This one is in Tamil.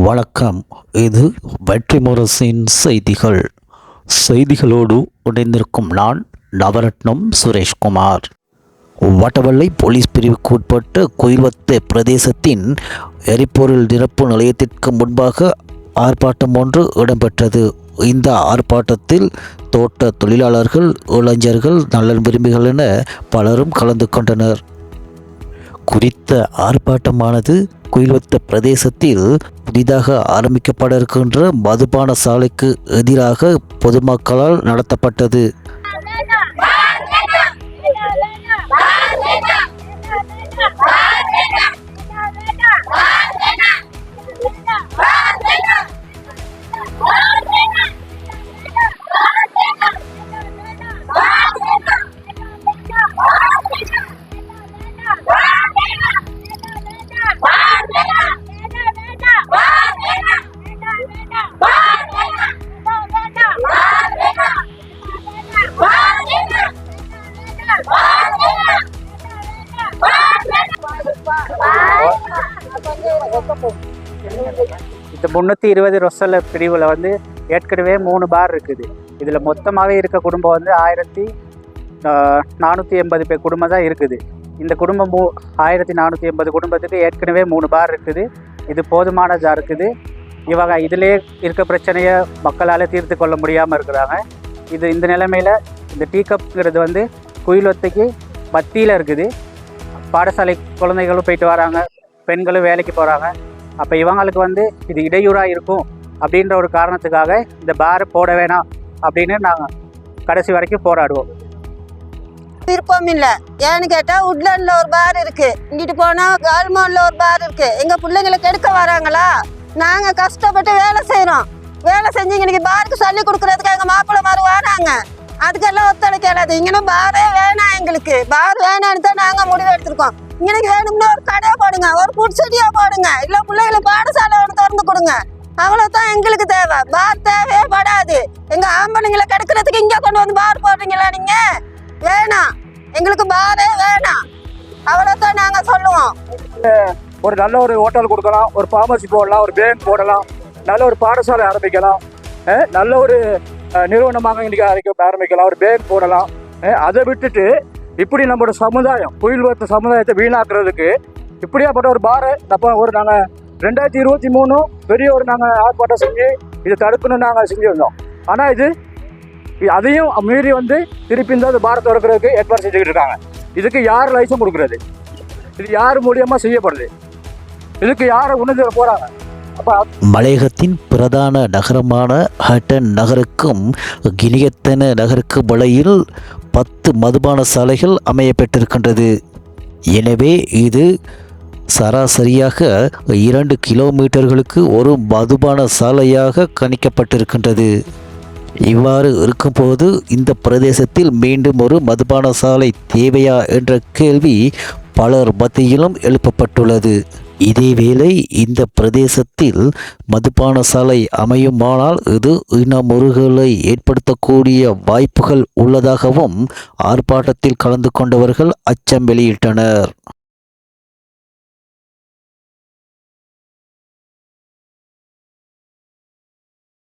வணக்கம். இது வெற்றி முரசின் செய்திகள். செய்திகளோடு இணைந்திருக்கும் நான் நவரத்னம் சுரேஷ்குமார். வட்டவள்ளை போலீஸ் பிரிவுக்கு உட்பட்ட குயில்வத்தை பிரதேசத்தின் எரிபொருள் நிரப்பு நிலையத்திற்கு முன்பாக ஆர்ப்பாட்டம் ஒன்று இடம்பெற்றது. இந்த ஆர்ப்பாட்டத்தில் தோட்ட தொழிலாளர்கள், இளைஞர்கள், நலன் விரும்பிகள் என பலரும் கலந்து கொண்டனர். குறித்த ஆர்ப்பாட்டமானது குயில்வத்த பிரதேசத்தில் புதிதாக ஆரம்பிக்கப்பட இருக்கின்ற மதுபான சாலைக்கு எதிராக பொதுமக்களால் நடத்தப்பட்டது. இந்த 320 ரொசல பிரிவில் வந்து ஏற்கனவே 3 பார் இருக்குது. இதில் மொத்தமாகவே இருக்க குடும்பம் வந்து 1480 பேர் குடும்பம் தான் இருக்குது. இந்த குடும்பம் 1480 குடும்பத்துக்கு ஏற்கனவே 3 பார் இருக்குது. இது போதுமானதாக இருக்குது. இவங்க இதிலே இருக்க பிரச்சனையை மக்களால் தீர்த்து கொள்ள முடியாமல் இருக்கிறாங்க. இந்த நிலைமையில் இந்த டீ கப்ங்கிறது வந்து குயில்வத்தைக்கு மத்தியில் இருக்குது. பாடசாலை குழந்தைகளும் போயிட்டு வராங்க, பெண்களும் வேலைக்கு போகிறாங்க. அப்போ இவங்களுக்கு வந்து இது இடையூறாக இருக்கும் அப்படின்ற ஒரு காரணத்துக்காக இந்த பார் போட வேணாம் அப்படின்னு நாங்கள் கடைசி வரைக்கும் போராடுவோம். விருப்பம் இல்லை. ஏன்னு கேட்டால் உட்லாண்டில் ஒரு பார் இருக்குது, இங்கிட்டு போனால் கால்மானில் ஒரு பார் இருக்குது. எங்கள் பிள்ளைங்களுக்கு எடுக்க வராங்களா? நாங்கள் கஷ்டப்பட்டு வேலை செய்கிறோம். வேலை செஞ்சு இன்னைக்கு பாருக்கு சொல்லி கொடுக்குறதுக்கு எங்கள் மாப்பிள்ளை மாதிரி வராங்க. அதுக்கெல்லாம் ஒத்துழைக்காது. இங்கேனும் பாரே வேணாம், எங்களுக்கு பார் வேணான்னு தான் நாங்கள் முடிவு எடுத்திருக்கோம். இன்னைக்கு வேணும்னா ஒரு கடையை போடுங்க, ஒரு புட்செடியா போடுங்க, இல்லை பிள்ளைகளுக்கு பாடசாலை ஒன்று திறந்து கொடுங்க. அவ்வளோதான் எங்களுக்கு தேவை. பார் தேவையே படாது. எங்கள் ஆம்பளைங்களை கெடுக்கிறதுக்கு இங்கே கொண்டு வந்து பார் போடுறீங்களா? நீங்கள் வேணாம், எங்களுக்கு பாரே வேணாம். அவ்வளோதான் நாங்கள் சொல்லுவோம். ஒரு நல்ல ஒரு ஹோட்டல் கொடுக்கலாம், ஒரு ஃபார்மசி போடலாம், ஒரு பேங்க் போடலாம், நல்ல ஒரு பாடசாலை ஆரம்பிக்கலாம், நல்ல ஒரு நிறுவனமாக இன்றைக்கி ஆரம்பிக்கலாம், ஒரு பேங்க் போடலாம். அதை விட்டுட்டு இப்படி நம்மளோட சமுதாயம், குயில்வத்த சமுதாயத்தை வீணாக்குறதுக்கு இப்படியாப்பட்ட ஒரு பாரை நாங்கள் 2023 பெரிய ஒரு நாங்கள் ஆர்ப்பாட்டம் செஞ்சு இதை தடுக்கணும்னு நாங்கள் செஞ்சுருந்தோம். ஆனால் அதையும் மீறி வந்து திருப்பி இந்த பாரை திறக்கிறதுக்கு ஏற்பாடு செஞ்சுக்கிட்டு இருக்காங்க. இதுக்கு யார் லைசன்ஸ் கொடுக்குறது? இது யார் மூலியமாக செய்யப்படுது? இதுக்கு யாரை உணர்ந்து போகிறாங்க? மலையகத்தின் பிரதான நகரமான ஹட்டன் நகருக்கும் கினியத்தன நகருக்கு இடையில் 10 மதுபான சாலைகள் அமையப்பட்டிருக்கின்றது. எனவே இது சராசரியாக 2 கிலோமீட்டர்களுக்கு ஒரு மதுபான சாலையாக கணிக்கப்பட்டிருக்கின்றது. இவ்வாறு இருக்கும்போது இந்த பிரதேசத்தில் மீண்டும் ஒரு மதுபான சாலை தேவையா என்ற கேள்வி பலர் மத்தியிலும் எழுப்பப்பட்டுள்ளது. இதேவேளை இந்த பிரதேசத்தில் மதுபான சாலை அமையுமானால் இது இனமுறுகலை ஏற்படுத்தக்கூடிய வாய்ப்புகள் உள்ளதாகவும் ஆர்ப்பாட்டத்தில் கலந்து கொண்டவர்கள் அச்சம் வெளியிட்டனர்.